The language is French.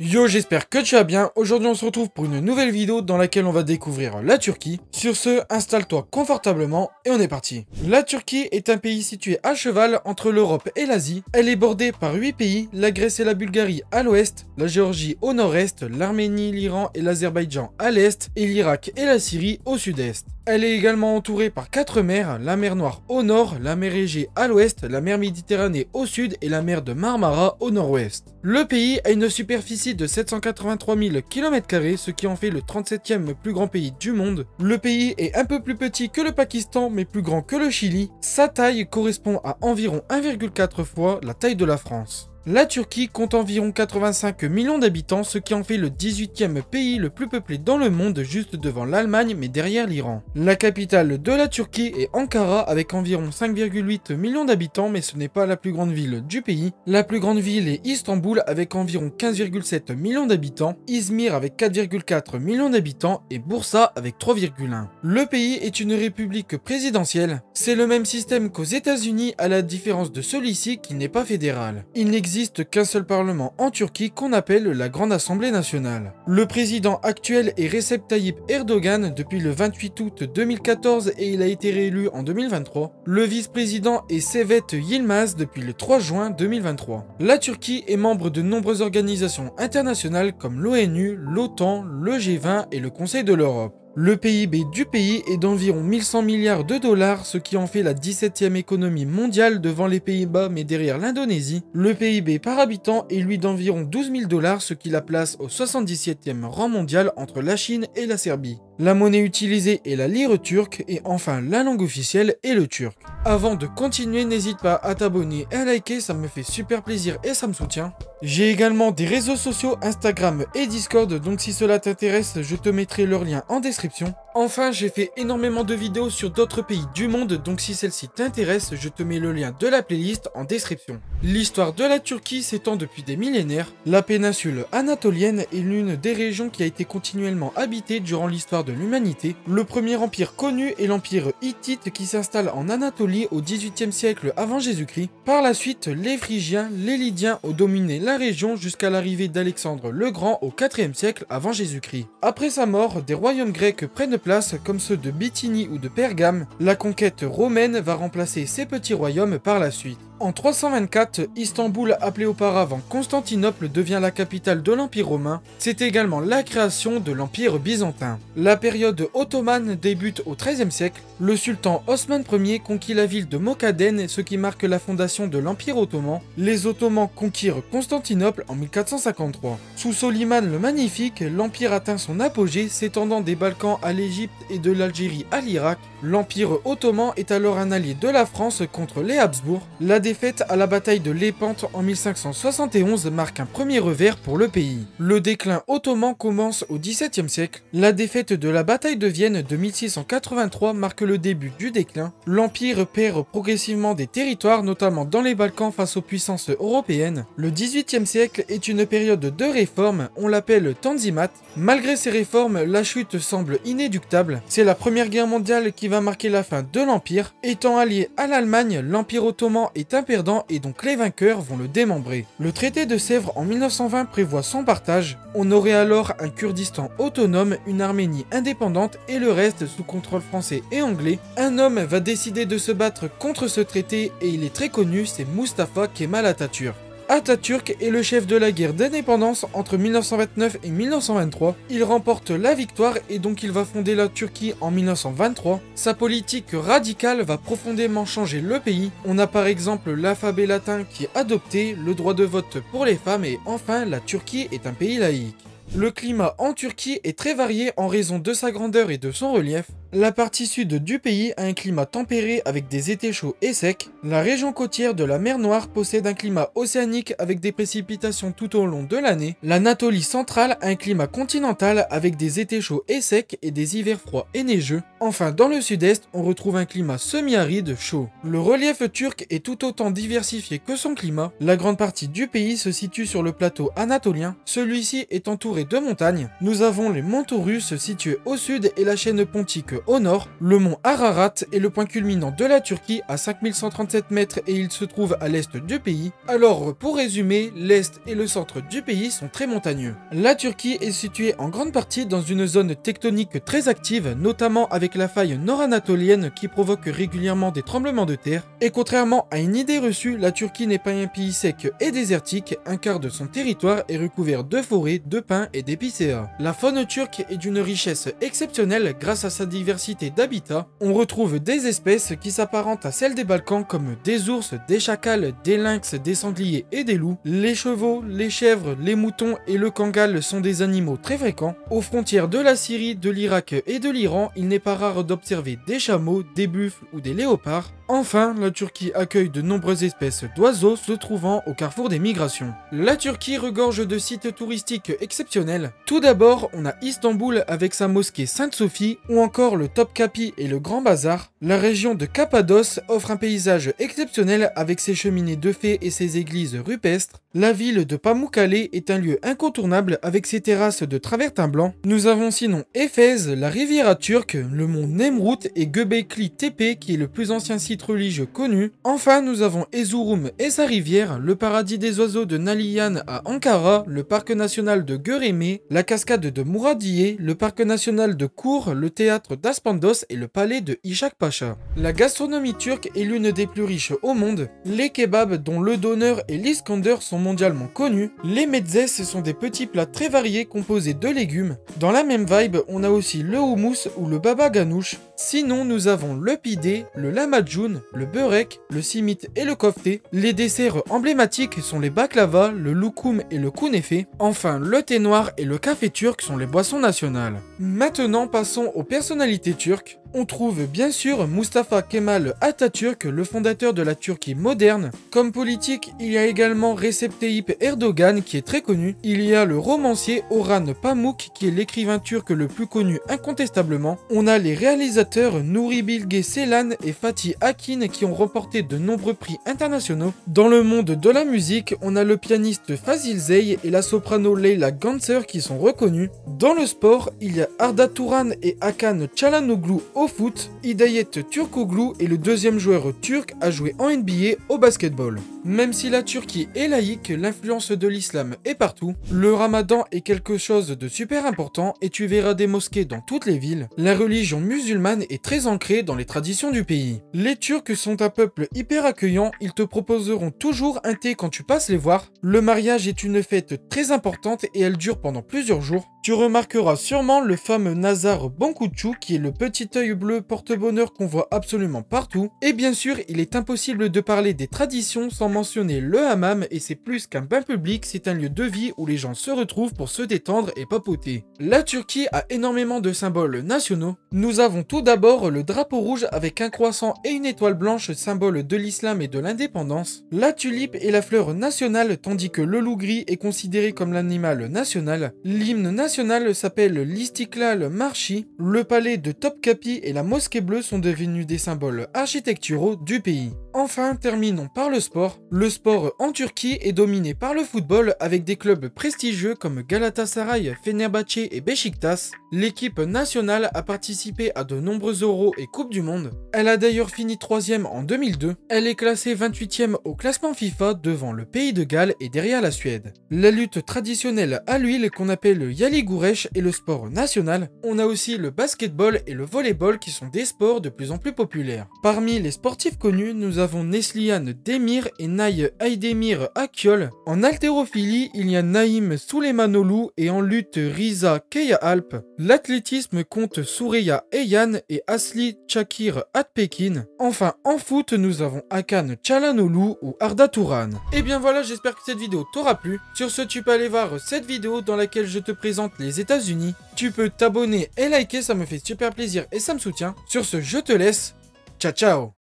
Yo, j'espère que tu vas bien. Aujourd'hui, on se retrouve pour une nouvelle vidéo dans laquelle on va découvrir la Turquie. Sur ce, installe-toi confortablement et on est parti. La Turquie est un pays situé à cheval entre l'Europe et l'Asie. Elle est bordée par 8 pays, la Grèce et la Bulgarie à l'ouest, la Géorgie au nord-est, l'Arménie, l'Iran et l'Azerbaïdjan à l'est, et l'Irak et la Syrie au sud-est. Elle est également entourée par 4 mers, la mer Noire au nord, la mer Égée à l'ouest, la mer Méditerranée au sud et la mer de Marmara au nord-ouest. Le pays a une superficie de 783 000 km², ce qui en fait le 37e plus grand pays du monde. Le pays est un peu plus petit que le Pakistan, mais plus grand que le Chili. Sa taille correspond à environ 1,4 fois la taille de la France. La Turquie compte environ 85 millions d'habitants, ce qui en fait le 18e pays le plus peuplé dans le monde, juste devant l'Allemagne mais derrière l'Iran. La capitale de la Turquie est Ankara avec environ 5,8 millions d'habitants, mais ce n'est pas la plus grande ville du pays. La plus grande ville est Istanbul avec environ 15,7 millions d'habitants, Izmir avec 4,4 millions d'habitants et Bursa avec 3,1. Le pays est une république présidentielle. C'est le même système qu'aux États-Unis à la différence de celui-ci qui n'est pas fédéral. Il n'existe qu'un seul parlement en Turquie qu'on appelle la Grande Assemblée Nationale. Le président actuel est Recep Tayyip Erdogan depuis le 28 août 2014 et il a été réélu en 2023. Le vice-président est Sevet Yilmaz depuis le 3 juin 2023. La Turquie est membre de nombreuses organisations internationales comme l'ONU, l'OTAN, le G20 et le Conseil de l'Europe. Le PIB du pays est d'environ 1100 milliards de dollars, ce qui en fait la 17e économie mondiale devant les Pays-Bas mais derrière l'Indonésie. Le PIB par habitant est lui d'environ 12 000 dollars, ce qui la place au 77e rang mondial entre la Chine et la Serbie. La monnaie utilisée est la lire turque et enfin la langue officielle est le turc. Avant de continuer, n'hésite pas à t'abonner et à liker, ça me fait super plaisir et ça me soutient. J'ai également des réseaux sociaux Instagram et Discord, donc si cela t'intéresse, je te mettrai leur lien en description. Enfin, j'ai fait énormément de vidéos sur d'autres pays du monde, donc si celle-ci t'intéresse, je te mets le lien de la playlist en description. L'histoire de la Turquie s'étend depuis des millénaires. La péninsule anatolienne est l'une des régions qui a été continuellement habitée durant l'histoire de l'humanité. Le premier empire connu est l'empire hittite qui s'installe en Anatolie au XVIIIe siècle avant Jésus-Christ. Par la suite, les Phrygiens, les Lydiens ont dominé la région jusqu'à l'arrivée d'Alexandre le Grand au IVe siècle avant Jésus-Christ. Après sa mort, des royaumes grecs prennent place comme ceux de Bithynie ou de Pergame. La conquête romaine va remplacer ces petits royaumes par la suite. En 324, Istanbul, appelée auparavant Constantinople, devient la capitale de l'Empire romain. C'est également la création de l'Empire byzantin. La période ottomane débute au XIIIe siècle. Le sultan Osman Ier conquit la ville de Mokadden, ce qui marque la fondation de l'Empire ottoman. Les Ottomans conquirent Constantinople en 1453. Sous Soliman le Magnifique, l'Empire atteint son apogée, s'étendant des Balkans à l'Égypte et de l'Algérie à l'Irak. L'Empire ottoman est alors un allié de la France contre les Habsbourg. La défaite à la bataille de Lépante en 1571 marque un premier revers pour le pays. Le déclin ottoman commence au XVIIe siècle. La défaite de la bataille de Vienne de 1683 marque le début du déclin. L'Empire perd progressivement des territoires, notamment dans les Balkans face aux puissances européennes. Le XVIIIe siècle est une période de réformes, on l'appelle Tanzimat. Malgré ces réformes, la chute semble inéluctable. C'est la Première Guerre mondiale qui va marquer la fin de l'Empire. Étant allié à l'Allemagne, l'Empire ottoman est un perdant et donc les vainqueurs vont le démembrer. Le traité de Sèvres en 1920 prévoit son partage. On aurait alors un Kurdistan autonome, une Arménie indépendante et le reste sous contrôle français et anglais. Un homme va décider de se battre contre ce traité et il est très connu, c'est Mustafa Kemal Atatürk. Atatürk est le chef de la guerre d'indépendance entre 1929 et 1923. Il remporte la victoire et donc il va fonder la Turquie en 1923. Sa politique radicale va profondément changer le pays. On a par exemple l'alphabet latin qui est adopté, le droit de vote pour les femmes et enfin la Turquie est un pays laïque. Le climat en Turquie est très varié en raison de sa grandeur et de son relief. La partie sud du pays a un climat tempéré avec des étés chauds et secs. La région côtière de la mer Noire possède un climat océanique avec des précipitations tout au long de l'année. L'Anatolie centrale a un climat continental avec des étés chauds et secs et des hivers froids et neigeux. Enfin, dans le sud-est, on retrouve un climat semi-aride chaud. Le relief turc est tout autant diversifié que son climat. La grande partie du pays se situe sur le plateau anatolien. Celui-ci est entouré de montagnes. Nous avons les monts Taurus situés au sud et la chaîne pontique au nord. Le mont Ararat est le point culminant de la Turquie à 5137 mètres et il se trouve à l'est du pays. Alors, pour résumer, l'est et le centre du pays sont très montagneux. La Turquie est située en grande partie dans une zone tectonique très active, notamment avec la faille nord-anatolienne qui provoque régulièrement des tremblements de terre. Et contrairement à une idée reçue, la Turquie n'est pas un pays sec et désertique, un quart de son territoire est recouvert de forêts, de pins et d'épicéas. La faune turque est d'une richesse exceptionnelle grâce à sa diversité d'habitats. On retrouve des espèces qui s'apparentent à celles des Balkans comme des ours, des chacals, des lynx, des sangliers et des loups. Les chevaux, les chèvres, les moutons et le kangal sont des animaux très fréquents. Aux frontières de la Syrie, de l'Irak et de l'Iran, il n'est pas rare d'observer des chameaux, des buffles ou des léopards. Enfin, la Turquie accueille de nombreuses espèces d'oiseaux se trouvant au carrefour des migrations. La Turquie regorge de sites touristiques exceptionnels. Tout d'abord, on a Istanbul avec sa mosquée Sainte-Sophie ou encore le Topkapi et le Grand Bazar. La région de Cappadoce offre un paysage exceptionnel avec ses cheminées de fées et ses églises rupestres. La ville de Pamukkale est un lieu incontournable avec ses terrasses de travertin blanc. Nous avons sinon Éphèse, la Riviera turque, le mont Nemrut et Göbekli Tepe qui est le plus ancien site religieux connu. Enfin, nous avons Erzurum et sa rivière, le paradis des oiseaux de Naliyan à Ankara, le parc national de Göreme, la cascade de Muradiye, le parc national de Kour, le théâtre d'Aspandos et le palais de Ishak Pacha. La gastronomie turque est l'une des plus riches au monde. Les kebabs dont le doner et l'iskander sont mondialement connus. Les mezzes sont des petits plats très variés composés de légumes. Dans la même vibe, on a aussi le houmous ou le baba ganoush. Sinon, nous avons le pidé, le lahmacun, le börek, le simit et le kofte. Les desserts emblématiques sont les baklava, le loukoum et le kunefe. Enfin, le thé noir et le café turc sont les boissons nationales. Maintenant, passons aux personnalités turques. On trouve bien sûr Mustafa Kemal Atatürk, le fondateur de la Turquie moderne. Comme politique, il y a également Recep Tayyip Erdogan qui est très connu. Il y a le romancier Orhan Pamuk qui est l'écrivain turc le plus connu incontestablement. On a les réalisateurs Nuri Bilge Ceylan et Fatih Akin qui ont remporté de nombreux prix internationaux. Dans le monde de la musique, on a le pianiste Fazil Zey et la soprano Leyla Ganser qui sont reconnus. Dans le sport, il y a Arda Turan et Hakan Çalhanoğlu au foot, Hidayet Turkoglu est le deuxième joueur turc à jouer en NBA au basketball. Même si la Turquie est laïque, l'influence de l'islam est partout. Le ramadan est quelque chose de super important et tu verras des mosquées dans toutes les villes. La religion musulmane est très ancrée dans les traditions du pays. Les Turcs sont un peuple hyper accueillant, ils te proposeront toujours un thé quand tu passes les voir. Le mariage est une fête très importante et elle dure pendant plusieurs jours. Tu remarqueras sûrement le fameux Nazar Bonkuchu qui est le petit œil bleu porte-bonheur qu'on voit absolument partout. Et bien sûr, il est impossible de parler des traditions sans mentionner le hammam et c'est plus qu'un bain public, c'est un lieu de vie où les gens se retrouvent pour se détendre et papoter. La Turquie a énormément de symboles nationaux. Nous avons tout d'abord le drapeau rouge avec un croissant et une étoile blanche, symbole de l'islam et de l'indépendance. La tulipe est la fleur nationale tandis que le loup gris est considéré comme l'animal national. L'hymne national s'appelle l'Istiklal Marchi. Le palais de Topkapi et la mosquée bleue sont devenus des symboles architecturaux du pays. Enfin, terminons par le sport. Le sport en Turquie est dominé par le football avec des clubs prestigieux comme Galatasaray, Fenerbahçe et Beşiktaş. L'équipe nationale a participé à de nombreux Euros et Coupes du Monde. Elle a d'ailleurs fini 3e en 2002. Elle est classée 28e au classement FIFA devant le pays de Galles et derrière la Suède. La lutte traditionnelle à l'huile qu'on appelle le Yali Gureş est le sport national. On a aussi le basketball et le volleyball qui sont des sports de plus en plus populaires. Parmi les sportifs connus, nous avons Neslihan Demir et Nay Aydemir Akyol. En haltérophilie, il y a Naïm Suleymanoglu et en lutte Riza Keyaalp. L'athlétisme compte Sureya Eyan et Asli Çakir Atpekin. Enfin, en foot, nous avons Hakan Çalhanoğlu ou Arda Turan. Et bien voilà, j'espère que cette vidéo t'aura plu. Sur ce, tu peux aller voir cette vidéo dans laquelle je te présente les États-Unis. Tu peux t'abonner et liker, ça me fait super plaisir et ça me soutient. Sur ce, je te laisse. Ciao, ciao!